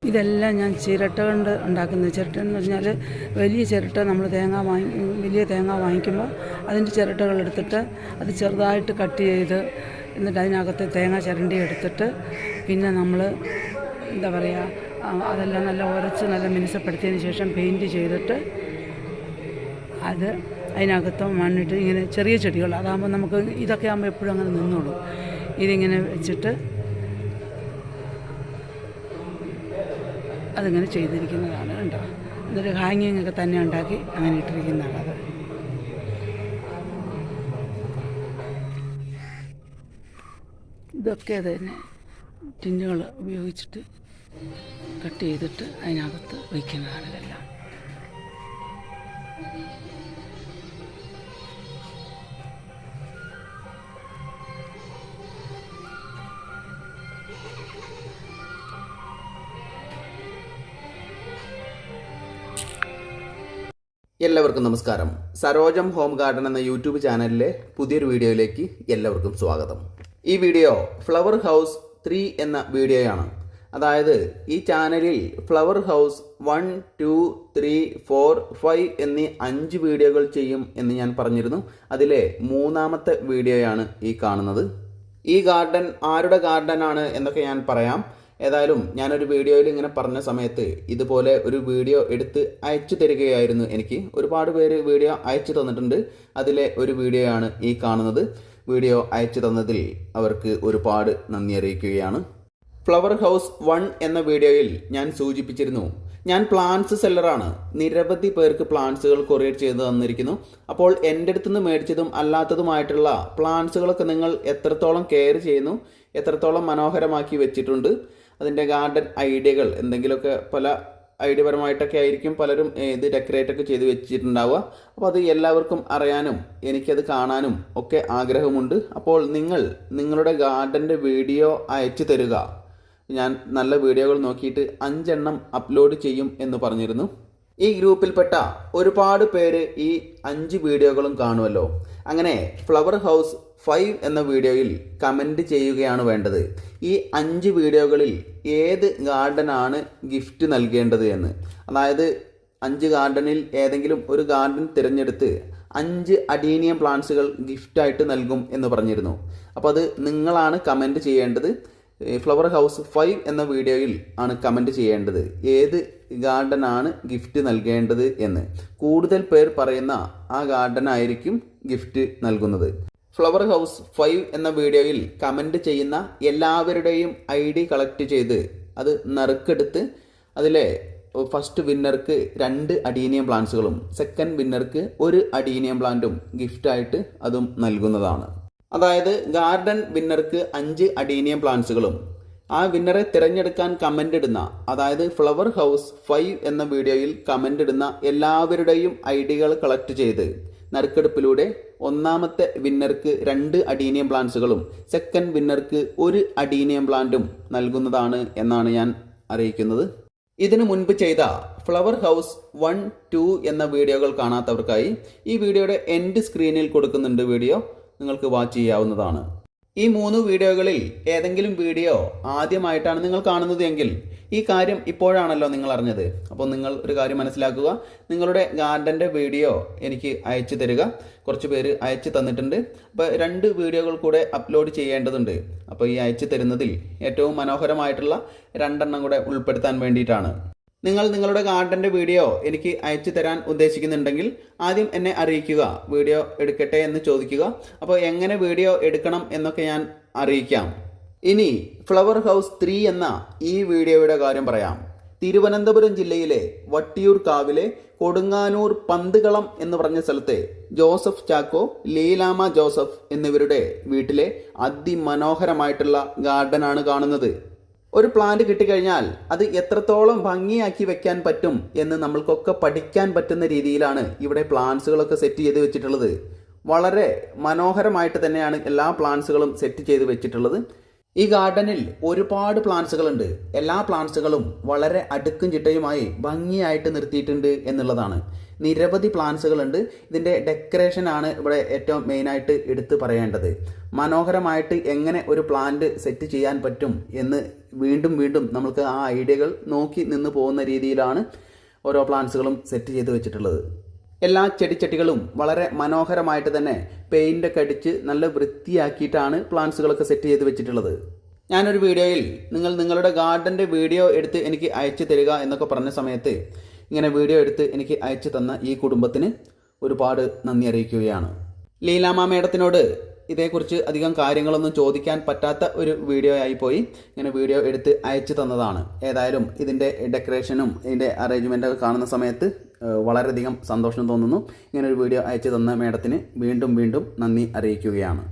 ഇതെല്ലാം ഞാൻ ചിരട്ട കൊണ്ട് ഉണ്ടാക്കുന്ന ചിരട്ട എന്ന് പറഞ്ഞാൽ വലിയ ചിരട്ട നമ്മൾ വലിയ തേങ്ങ വാങ്ങിക്കുമ്പോൾ അതിൻ്റെ ചിരട്ടകൾ എടുത്തിട്ട് അത് ചെറുതായിട്ട് കട്ട് ചെയ്ത് എന്നിട്ട് അതിനകത്ത് തേങ്ങ ചിരണ്ടി എടുത്തിട്ട് പിന്നെ നമ്മൾ എന്താ പറയുക അതെല്ലാം നല്ല ഉരച്ച് നല്ല മിനുസപ്പെടുത്തിയതിന് ശേഷം പെയിൻറ്റ് ചെയ്തിട്ട് അത് അതിനകത്ത് മണ്ണിട്ട് ഇങ്ങനെ ചെറിയ ചെടികൾ അതാകുമ്പോൾ നമുക്ക് ഇതൊക്കെ ആകുമ്പോൾ എപ്പോഴും അങ്ങനെ നിന്നോളൂ. ഇതിങ്ങനെ വെച്ചിട്ട് അതിങ്ങനെ ചെയ്തിരിക്കുന്നതാണ് കണ്ടോ. എന്നിട്ട് ഹാങ്ങിങ് ഒക്കെ തന്നെ ഉണ്ടാക്കി അങ്ങനെ ഇട്ടിരിക്കുന്നതാണ് അത്. ഇതൊക്കെ അത് തന്നെ ടിന്നുകൾ ഉപയോഗിച്ചിട്ട് കട്ട് ചെയ്തിട്ട് അതിനകത്ത് വയ്ക്കുന്നതാണ് ഇതെല്ലാം. എല്ലാവർക്കും നമസ്കാരം. സരോജം ഹോം ഗാർഡൻ എന്ന യൂട്യൂബ് ചാനലിലെ പുതിയൊരു വീഡിയോയിലേക്ക് എല്ലാവർക്കും സ്വാഗതം. ഈ വീഡിയോ ഫ്ലവർ ഹൗസ് 3 എന്ന വീഡിയോയാണ്. അതായത് ഈ ചാനലിൽ ഫ്ലവർ ഹൗസ് 1, 2, 3, 4, 5 എന്നീ 5 വീഡിയോകൾ ചെയ്യും എന്ന് ഞാൻ പറഞ്ഞിരുന്നു. അതിലെ 3ാമത്തെ വീഡിയോയാണ് ഈ കാണുന്നത്. ഈ ഗാർഡൻ ആരുടെ ഗാർഡനാണ് എന്നൊക്കെ ഞാൻ പറയാം. ഏതായാലും ഞാനൊരു വീഡിയോയിൽ ഇങ്ങനെ പറഞ്ഞ സമയത്ത് ഇതുപോലെ ഒരു വീഡിയോ എടുത്ത് അയച്ചു തരികയായിരുന്നു. എനിക്ക് ഒരുപാട് പേര് വീഡിയോ അയച്ചു തന്നിട്ടുണ്ട്. അതിലെ ഒരു വീഡിയോയാണ് ഈ കാണുന്നത്. വീഡിയോ അയച്ചു തന്നതിൽ അവർക്ക് ഒരുപാട് നന്ദി അറിയിക്കുകയാണ്. ഫ്ലവർ ഹൗസ് 1 എന്ന വീഡിയോയിൽ ഞാൻ സൂചിപ്പിച്ചിരുന്നു, ഞാൻ പ്ലാന്റ്സ് സെല്ലറാണ്. നിരവധി പേർക്ക് പ്ലാന്റ്സുകൾ കൊറിയർ ചെയ്ത് തന്നിരിക്കുന്നു. അപ്പോൾ എൻ്റെ അടുത്ത് നിന്ന് മേടിച്ചതും അല്ലാത്തതുമായിട്ടുള്ള പ്ലാന്റ്സുകളൊക്കെ നിങ്ങൾ എത്രത്തോളം കെയർ ചെയ്യുന്നു, എത്രത്തോളം മനോഹരമാക്കി വെച്ചിട്ടുണ്ട്, അതിൻ്റെ ഗാർഡൻ ഐഡിയകൾ എന്തെങ്കിലുമൊക്കെ പല ഐഡിയപരമായിട്ടൊക്കെ ആയിരിക്കും പലരും ഇത് ഡെക്കറേറ്റൊക്കെ ചെയ്ത് വെച്ചിട്ടുണ്ടാവുക. അപ്പോൾ അത് എല്ലാവർക്കും അറിയാനും എനിക്കത് കാണാനും ഒക്കെ ആഗ്രഹമുണ്ട്. അപ്പോൾ നിങ്ങളുടെ ഗാർഡൻ്റെ വീഡിയോ അയച്ചു തരിക. ഞാൻ നല്ല വീഡിയോകൾ നോക്കിയിട്ട് 5 എണ്ണം അപ്ലോഡ് ചെയ്യും എന്ന് പറഞ്ഞിരുന്നു. ഈ ഗ്രൂപ്പിൽപ്പെട്ട ഒരുപാട് പേര് ഈ 5 വീഡിയോകളും കാണുമല്ലോ. അങ്ങനെ ഫ്ലവർ ഹൗസ് 5 എന്ന വീഡിയോയിൽ കമൻറ്റ് ചെയ്യുകയാണ് വേണ്ടത്. ഈ 5 വീഡിയോകളിൽ ഏത് ഗാർഡനാണ് ഗിഫ്റ്റ് നൽകേണ്ടത് എന്ന്. അതായത് 5 ഗാർഡനിൽ ഏതെങ്കിലും ഒരു ഗാർഡൻ തിരഞ്ഞെടുത്ത് 5 അഡീനിയം പ്ലാന്റ്സുകൾ ഗിഫ്റ്റായിട്ട് നൽകും എന്ന് പറഞ്ഞിരുന്നു. അപ്പോൾ അത് നിങ്ങളാണ് കമൻറ്റ് ചെയ്യേണ്ടത്. ഫ്ലവർ ഹൗസ് 5 എന്ന വീഡിയോയിൽ ആണ് കമൻറ്റ് ചെയ്യേണ്ടത് ഏത് ഗാർഡനാണ് ഗിഫ്റ്റ് നൽകേണ്ടത് എന്ന്. കൂടുതൽ പേർ പറയുന്ന ആ ഗാർഡനായിരിക്കും ഗിഫ്റ്റ് നൽകുന്നത്. ഫ്ലവർ ഹൗസ് 5 എന്ന വീഡിയോയിൽ കമൻറ്റ് ചെയ്യുന്ന എല്ലാവരുടെയും ID കളക്ട് ചെയ്ത് അത് നറുക്കെടുത്ത് അതിലെ ഫസ്റ്റ് വിന്നർക്ക് 2 അഡീനിയം പ്ലാന്റ്സുകളും സെക്കൻഡ് വിന്നർക്ക് 1 അഡീനിയം പ്ലാന്റും ഗിഫ്റ്റായിട്ട് അതും നൽകുന്നതാണ്. അതായത് ഗാർഡൻ വിന്നർക്ക് 5 അഡീനിയം പ്ലാന്റ്സുകളും ആ വിന്നറെ തിരഞ്ഞെടുക്കാൻ കമൻ്റ് ഇടുന്ന, അതായത് ഫ്ലവർ ഹൗസ് 5 എന്ന വീഡിയോയിൽ കമൻ്റ് ഇടുന്ന എല്ലാവരുടെയും ഐഡികൾ കളക്ട് ചെയ്ത് നറുക്കെടുപ്പിലൂടെ 1ാമത്തെ വിന്നർക്ക് 2 അഡീനിയം പ്ലാന്റ്സുകളും സെക്കൻഡ് വിന്നർക്ക് 1 അഡീനിയം പ്ലാന്റും നൽകുന്നതാണ് എന്നാണ് ഞാൻ അറിയിക്കുന്നത്. ഇതിനു മുൻപ് ചെയ്ത ഫ്ലവർ ഹൗസ് 1, 2 എന്ന വീഡിയോകൾ കാണാത്തവർക്കായി ഈ വീഡിയോയുടെ എൻഡ് സ്ക്രീനിൽ കൊടുക്കുന്നുണ്ട്. വീഡിയോ നിങ്ങൾക്ക് വാച്ച് ചെയ്യാവുന്നതാണ്. ഈ 3 വീഡിയോകളിൽ ഏതെങ്കിലും വീഡിയോ ആദ്യമായിട്ടാണ് നിങ്ങൾ കാണുന്നത് എങ്കിൽ ഈ കാര്യം ഇപ്പോഴാണല്ലോ നിങ്ങൾ അറിഞ്ഞത്. അപ്പോൾ നിങ്ങൾ ഒരു കാര്യം മനസ്സിലാക്കുക, നിങ്ങളുടെ ഗാർഡൻ്റെ വീഡിയോ എനിക്ക് അയച്ചു തരിക. കുറച്ച് പേര് അയച്ചു തന്നിട്ടുണ്ട്. അപ്പോൾ 2 വീഡിയോകൾ കൂടെ അപ്ലോഡ് ചെയ്യേണ്ടതുണ്ട്. അപ്പോൾ ഈ അയച്ചു തരുന്നതിൽ ഏറ്റവും മനോഹരമായിട്ടുള്ള 2 എണ്ണം കൂടെ ഉൾപ്പെടുത്താൻ വേണ്ടിയിട്ടാണ്. നിങ്ങൾ നിങ്ങളുടെ ഗാർഡൻ്റെ വീഡിയോ എനിക്ക് അയച്ചു തരാൻ ഉദ്ദേശിക്കുന്നുണ്ടെങ്കിൽ ആദ്യം എന്നെ അറിയിക്കുക. വീഡിയോ എടുക്കട്ടെ എന്ന് ചോദിക്കുക. അപ്പോൾ എങ്ങനെ വീഡിയോ എടുക്കണം എന്നൊക്കെ ഞാൻ അറിയിക്കാം. ഇനി ഫ്ലവർ ഹൗസ് 3 എന്ന ഈ വീഡിയോയുടെ കാര്യം പറയാം. തിരുവനന്തപുരം ജില്ലയിലെ വട്ടിയൂർ കാവിലെ കൊടുങ്ങാനൂർ പന്തുകളം എന്ന് പറഞ്ഞ സ്ഥലത്തെ ജോസഫ് ചാക്കോ, ലീലാമ ജോസഫ് എന്നിവരുടെ വീട്ടിലെ അതിമനോഹരമായിട്ടുള്ള ഗാർഡനാണ് കാണുന്നത്. ഒരു പ്ലാന്റ് കിട്ടിക്കഴിഞ്ഞാൽ അത് എത്രത്തോളം ഭംഗിയാക്കി വെക്കാൻ പറ്റും എന്ന് നമ്മൾക്കൊക്കെ പഠിക്കാൻ പറ്റുന്ന രീതിയിലാണ് ഇവിടെ പ്ലാന്റ്സുകളൊക്കെ സെറ്റ് ചെയ്ത് വെച്ചിട്ടുള്ളത്. വളരെ മനോഹരമായിട്ട് തന്നെയാണ് എല്ലാ പ്ലാന്റ്സുകളും സെറ്റ് ചെയ്ത് വെച്ചിട്ടുള്ളത്. ഈ ഗാർഡനിൽ ഒരുപാട് പ്ലാന്റ്സുകളുണ്ട്. എല്ലാ പ്ലാന്റ്സുകളും വളരെ അടുക്കും ചിട്ടയുമായി ഭംഗിയായിട്ട് നിർത്തിയിട്ടുണ്ട് എന്നുള്ളതാണ്. നിരവധി പ്ലാന്റ്സുകളുണ്ട്. ഇതിൻ്റെ ഡെക്കറേഷനാണ് ഇവിടെ ഏറ്റവും മെയിനായിട്ട് എടുത്ത് പറയേണ്ടത്. മനോഹരമായിട്ട് എങ്ങനെ ഒരു പ്ലാന്റ് സെറ്റ് ചെയ്യാൻ പറ്റും എന്ന് വീണ്ടും വീണ്ടും നമുക്ക് ആ ഐഡിയകൾ നോക്കി നിന്ന് പോകുന്ന രീതിയിലാണ് ഓരോ പ്ലാന്റ്സുകളും സെറ്റ് ചെയ്ത് വെച്ചിട്ടുള്ളത്. എല്ലാ ചെടിച്ചട്ടികളും വളരെ മനോഹരമായിട്ട് തന്നെ പെയിൻ്റൊക്കെ അടിച്ച് നല്ല വൃത്തിയാക്കിയിട്ടാണ് പ്ലാന്റ്സുകളൊക്കെ സെറ്റ് ചെയ്ത് വെച്ചിട്ടുള്ളത്. ഞാനൊരു വീഡിയോയിൽ നിങ്ങളുടെ ഗാർഡൻ്റെ വീഡിയോ എടുത്ത് എനിക്ക് അയച്ചു തരിക എന്നൊക്കെ പറഞ്ഞ സമയത്ത് ഇങ്ങനെ വീഡിയോ എടുത്ത് എനിക്ക് അയച്ചു തന്ന ഈ കുടുംബത്തിന് ഒരുപാട് നന്ദി അറിയിക്കുകയാണ്. ലീലാമ്മ മേഡത്തിനോട് ഇതേക്കുറിച്ച് അധികം കാര്യങ്ങളൊന്നും ചോദിക്കാൻ പറ്റാത്ത ഒരു വീഡിയോ ആയിപ്പോയി. ഇങ്ങനെ വീഡിയോ എടുത്ത് അയച്ചു തന്നതാണ്. ഏതായാലും ഇതിൻ്റെ ഡെക്കറേഷനും ഇതിൻ്റെ അറേഞ്ച്മെൻറ്റൊക്കെ കാണുന്ന സമയത്ത് വളരെയധികം സന്തോഷം തോന്നുന്നു. ഇങ്ങനൊരു വീഡിയോ അയച്ചു തന്ന മേഡത്തിന് വീണ്ടും വീണ്ടും നന്ദി അറിയിക്കുകയാണ്.